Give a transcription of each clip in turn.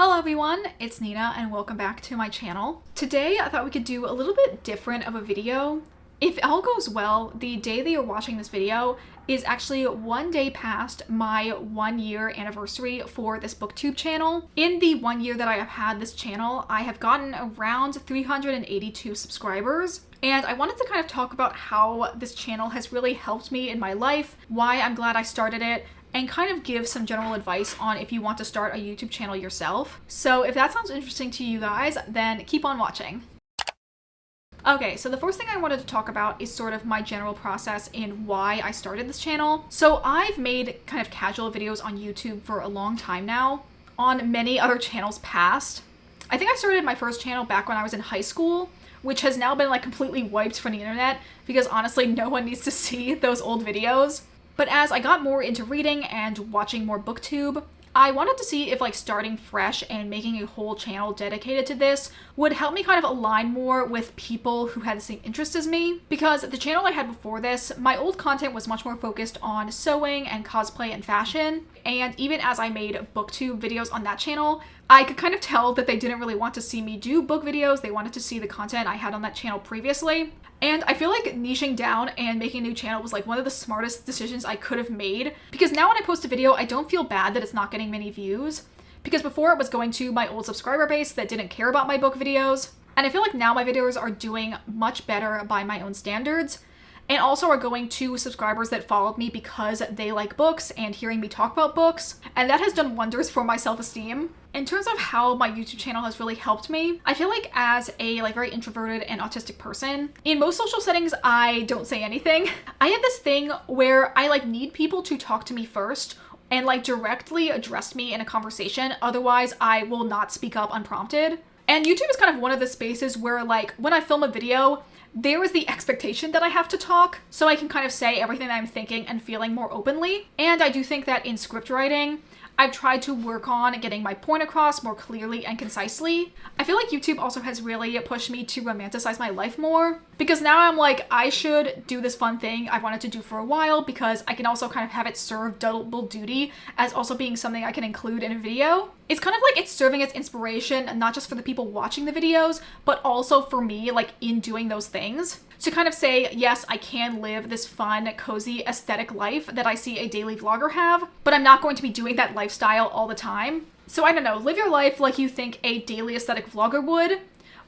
Hello everyone, it's Nina and welcome back to my channel. Today I thought we could do a little bit different of a video. If all goes well, the day that you're watching this video is actually one day past my 1 year anniversary for this booktube channel. In the 1 year that I have had this channel, I have gotten around 382 subscribers. And I wanted to kind of talk about how this channel has really helped me in my life, why I'm glad I started it, and kind of give some general advice on if you want to start a YouTube channel yourself. So if that sounds interesting to you guys, then keep on watching. Okay, so the first thing I wanted to talk about is sort of my general process in why I started this channel. So I've made kind of casual videos on YouTube for a long time now, on many other channels past. I think I started my first channel back when I was in high school, which has now been like completely wiped from the internet because honestly no one needs to see those old videos. But as I got more into reading and watching more booktube, I wanted to see if like starting fresh and making a whole channel dedicated to this would help me kind of align more with people who had the same interest as me. Because the channel I had before this, my old content was much more focused on sewing and cosplay and fashion. And even as I made booktube videos on that channel, I could kind of tell that they didn't really want to see me do book videos. They wanted to see the content I had on that channel previously. And I feel like niching down and making a new channel was like one of the smartest decisions I could have made, because now when I post a video, I don't feel bad that it's not getting many views, because before it was going to my old subscriber base that didn't care about my book videos. And I feel like now my videos are doing much better by my own standards, and also are going to subscribers that followed me because they like books and hearing me talk about books, and that has done wonders for my self-esteem. In terms of how my YouTube channel has really helped me, I feel like as a very introverted and autistic person, in most social settings, I don't say anything. I have this thing where I need people to talk to me first and directly address me in a conversation. Otherwise, I will not speak up unprompted. And YouTube is kind of one of the spaces where when I film a video, there is the expectation that I have to talk, so I can kind of say everything that I'm thinking and feeling more openly. And I do think that in script writing, I've tried to work on getting my point across more clearly and concisely. I feel like YouTube also has really pushed me to romanticize my life more, because now I'm I should do this fun thing I wanted to do for a while, because I can also kind of have it serve double duty as also being something I can include in a video. It's kind of it's serving as inspiration, not just for the people watching the videos, but also for me, in doing those things. To kind of say, yes, I can live this fun, cozy, aesthetic life that I see a daily vlogger have, but I'm not going to be doing that lifestyle all the time. So I don't know, live your life like you think a daily aesthetic vlogger would,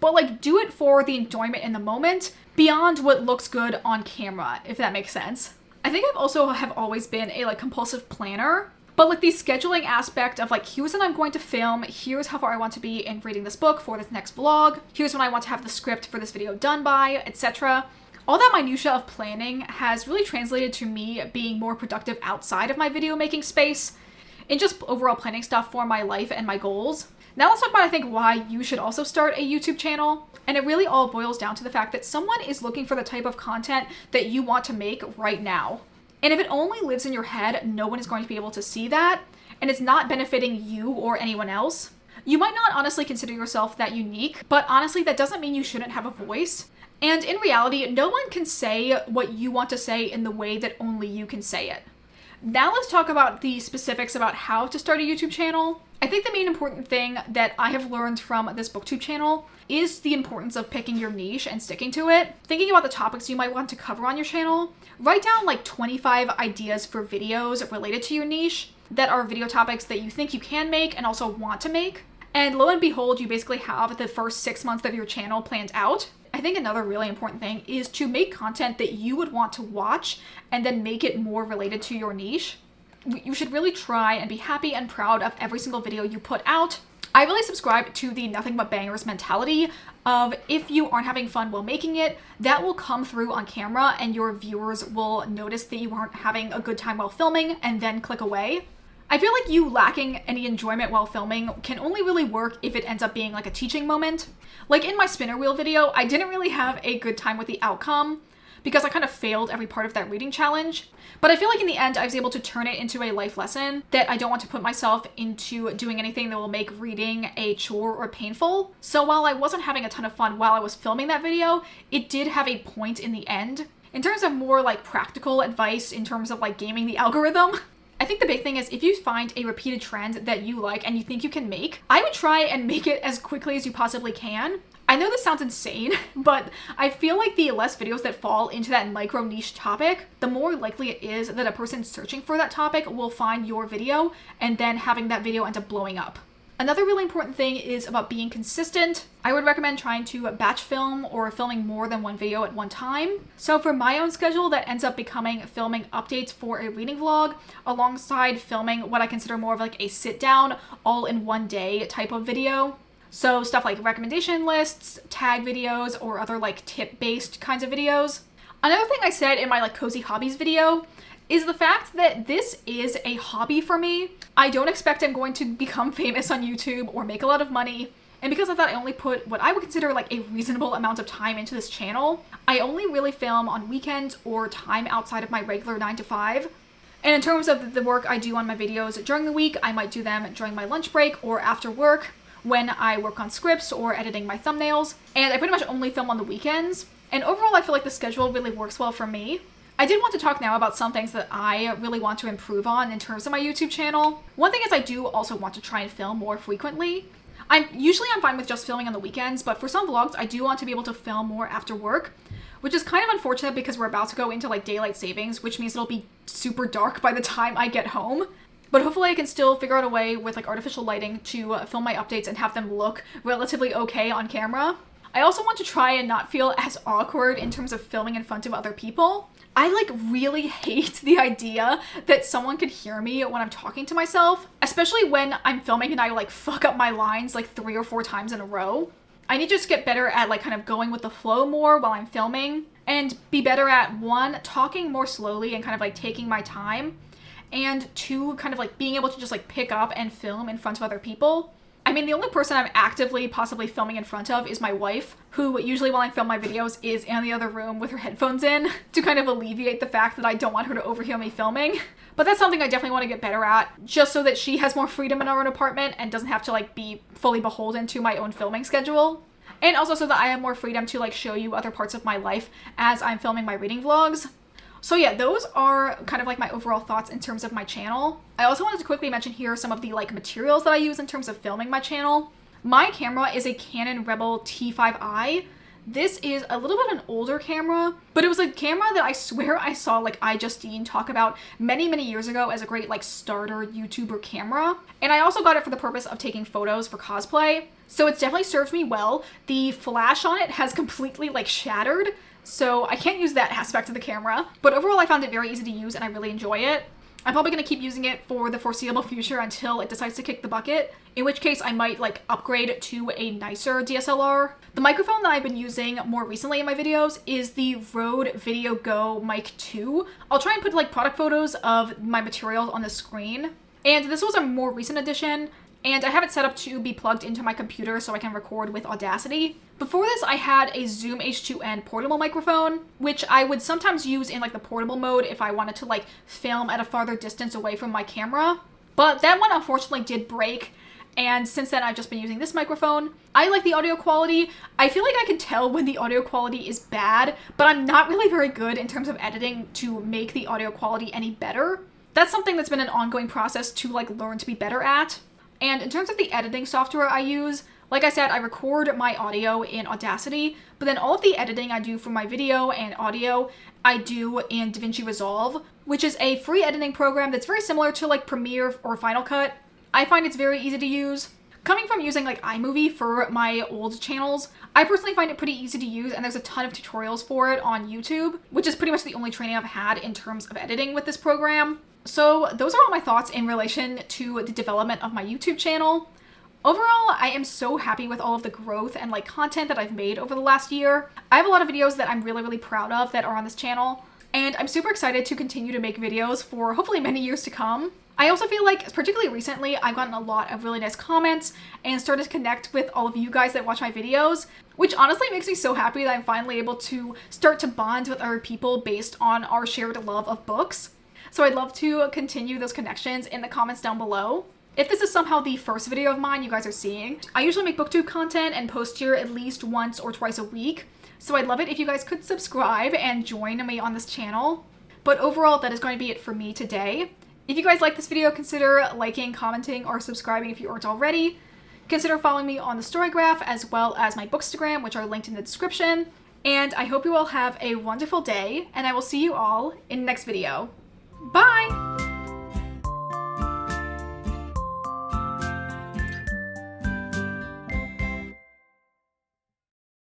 but do it for the enjoyment in the moment, beyond what looks good on camera, if that makes sense. I think I've also always been a compulsive planner. But the scheduling aspect of here's when I'm going to film, here's how far I want to be in reading this book for this next vlog, here's when I want to have the script for this video done by, etc. All that minutia of planning has really translated to me being more productive outside of my video making space, in just overall planning stuff for my life and my goals. Now let's talk about, I think, why you should also start a YouTube channel. And it really all boils down to the fact that someone is looking for the type of content that you want to make right now. And if it only lives in your head, no one is going to be able to see that, and it's not benefiting you or anyone else. You might not honestly consider yourself that unique, but honestly, that doesn't mean you shouldn't have a voice. And in reality, no one can say what you want to say in the way that only you can say it. Now let's talk about the specifics about how to start a YouTube channel. I think the main important thing that I have learned from this booktube channel is the importance of picking your niche and sticking to it. Thinking about the topics you might want to cover on your channel, write down 25 ideas for videos related to your niche that are video topics that you think you can make and also want to make. And lo and behold, you basically have the first 6 months of your channel planned out. I think another really important thing is to make content that you would want to watch and then make it more related to your niche. You should really try and be happy and proud of every single video you put out. I really subscribe to the nothing but bangers mentality of if you aren't having fun while making it, that will come through on camera and your viewers will notice that you aren't having a good time while filming and then click away. I feel like you lacking any enjoyment while filming can only really work if it ends up being a teaching moment. In my spinner wheel video, I didn't really have a good time with the outcome because I kind of failed every part of that reading challenge. But I feel like in the end, I was able to turn it into a life lesson that I don't want to put myself into doing anything that will make reading a chore or painful. So while I wasn't having a ton of fun while I was filming that video, it did have a point in the end. In terms of more practical advice in terms of gaming the algorithm, I think the big thing is if you find a repeated trend that you like and you think you can make, I would try and make it as quickly as you possibly can. I know this sounds insane, but I feel like the less videos that fall into that micro niche topic, the more likely it is that a person searching for that topic will find your video and then having that video end up blowing up. Another really important thing is about being consistent. I would recommend trying to batch film or filming more than one video at one time. So for my own schedule, that ends up becoming filming updates for a reading vlog alongside filming what I consider more of like a sit down, all in one day type of video. So stuff like recommendation lists, tag videos, or other like tip-based kinds of videos. Another thing I said in my like cozy hobbies video is the fact that this is a hobby for me. I don't expect I'm going to become famous on YouTube or make a lot of money. And because of that, I only put what I would consider like a reasonable amount of time into this channel. I only really film on weekends or time outside of my regular 9 to 5. And in terms of the work I do on my videos during the week, I might do them during my lunch break or after work when I work on scripts or editing my thumbnails. And I pretty much only film on the weekends. And overall, I feel like the schedule really works well for me. I did want to talk now about some things that I really want to improve on in terms of my YouTube channel. One thing is I do also want to try and film more frequently. I'm fine with just filming on the weekends, but for some vlogs, I do want to be able to film more after work, which is kind of unfortunate because we're about to go into like daylight savings, which means it'll be super dark by the time I get home. But hopefully I can still figure out a way with like artificial lighting to film my updates and have them look relatively okay on camera. I also want to try and not feel as awkward in terms of filming in front of other people. I like really hate the idea that someone could hear me when I'm talking to myself, especially when I'm filming and I like fuck up my lines like 3 or 4 times in a row. I need to just get better at like kind of going with the flow more while I'm filming and be better at 1, talking more slowly and kind of like taking my time, and 2, kind of like being able to just like pick up and film in front of other people. I mean, the only person I'm actively possibly filming in front of is my wife, who usually while I film my videos is in the other room with her headphones in to kind of alleviate the fact that I don't want her to overhear me filming. But that's something I definitely want to get better at, just so that she has more freedom in our own apartment and doesn't have to like be fully beholden to my own filming schedule. And also so that I have more freedom to like show you other parts of my life as I'm filming my reading vlogs. So yeah, those are kind of like my overall thoughts in terms of my channel. I also wanted to quickly mention here some of the like materials that I use in terms of filming my channel. My camera is a Canon Rebel T5i. This is a little bit an older camera, but it was a camera that I swear I saw like iJustine talk about many, many years ago as a great like starter YouTuber camera. And I also got it for the purpose of taking photos for cosplay. So it's definitely served me well. The flash on it has completely like shattered, so I can't use that aspect of the camera. But overall, I found it very easy to use and I really enjoy it. I'm probably going to keep using it for the foreseeable future until it decides to kick the bucket, in which case I might like upgrade to a nicer DSLR. The microphone that I've been using more recently in my videos is the Rode Video Go Mic 2. I'll try and put like product photos of my materials on the screen. And this was a more recent addition, and I have it set up to be plugged into my computer so I can record with Audacity. Before this, I had a Zoom H2n portable microphone, which I would sometimes use in like the portable mode if I wanted to like film at a farther distance away from my camera. But that one unfortunately did break, and since then I've just been using this microphone. I like the audio quality. I feel like I can tell when the audio quality is bad, but I'm not really very good in terms of editing to make the audio quality any better. That's something that's been an ongoing process to like learn to be better at. And in terms of the editing software I use, like I said, I record my audio in Audacity, but then all of the editing I do for my video and audio, I do in DaVinci Resolve, which is a free editing program that's very similar to like Premiere or Final Cut. I find it's very easy to use. Coming from using like iMovie for my old channels, I personally find it pretty easy to use, and there's a ton of tutorials for it on YouTube, which is pretty much the only training I've had in terms of editing with this program. So those are all my thoughts in relation to the development of my YouTube channel. Overall, I am so happy with all of the growth and like content that I've made over the last year. I have a lot of videos that I'm really, really proud of that are on this channel, and I'm super excited to continue to make videos for hopefully many years to come. I also feel like, particularly recently, I've gotten a lot of really nice comments and started to connect with all of you guys that watch my videos, which honestly makes me so happy that I'm finally able to start to bond with other people based on our shared love of books. So I'd love to continue those connections in the comments down below. If this is somehow the first video of mine you guys are seeing, I usually make booktube content and post here at least once or twice a week. So I'd love it if you guys could subscribe and join me on this channel. But overall, that is going to be it for me today. If you guys like this video, consider liking, commenting, or subscribing if you aren't already. Consider following me on the Storygraph as well as my Bookstagram, which are linked in the description. And I hope you all have a wonderful day, and I will see you all in the next video. Bye!